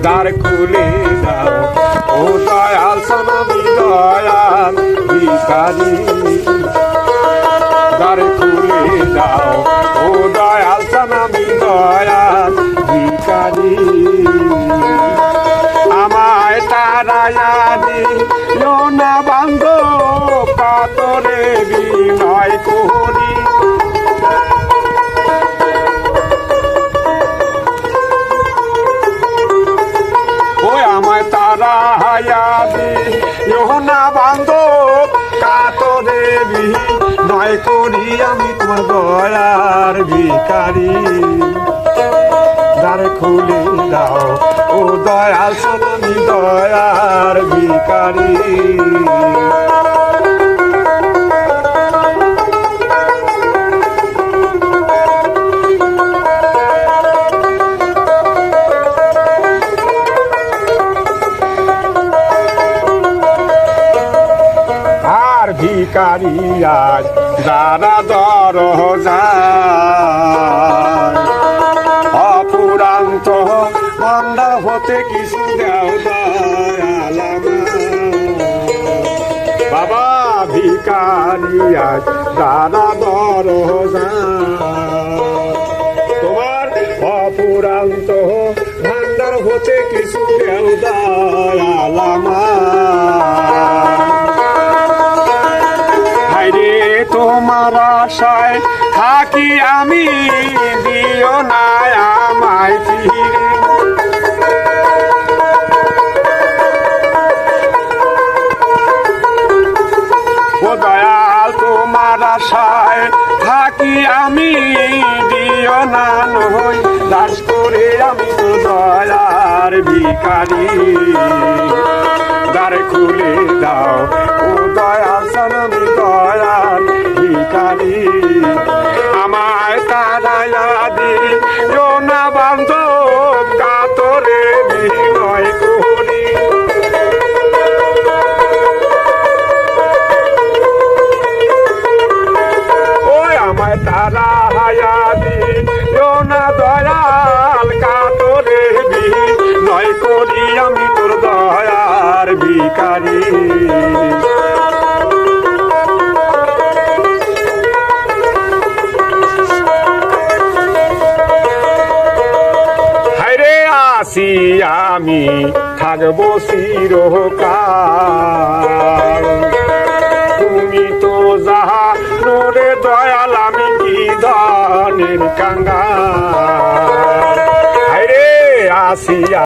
দ্বার খুলে দাও ও দয়াল সনমি দয়াল ভিখারি দ্বার খুলে দাও ও দয়াল সনমি দয়াল ভিখারি আমায় তারায়া দিও না বান্ধব কাতরে বিনয় করি আমায় তারায়া দিও না বান্ধব কাতরে বিনয় করি আমি তোমার দয়ার ভিখারি দ্বার খুলে দাও ও দয়াল সনমি দয়ার ভিখারি ভিখারি আজ যারা দরজায় অপুরান্ত ভান্ডার হতে কিছু দেও দয়াল বাবা ভিখারি আজ যারা দরজায় তোমার অপুরান্ত ভান্ডার হতে কিছু দেও দয়াল তোমার আশায় থাকি আমি দিও না আমায় ফিরে ও দয়াল তোমার আশায় থাকি আমি দিও না নই দাস করে আমি তো দয়ার ভিখারি দ্বার খুলে দাও ও দয়াল সনমি দয়াল ভিখারি আমায় তারায়া দিও না বান্ধব কাতরে বিনয় করি ওই আমায় তারায়া দিও না দয়াল কাতরে বিনয় করি আমি তোর দয়ার ভিখারি আসি আমি থাকবো চিরকাল তুমি তো যাহা নোরে দয়াল আমি কি ধনের কাঙ্গাল আসি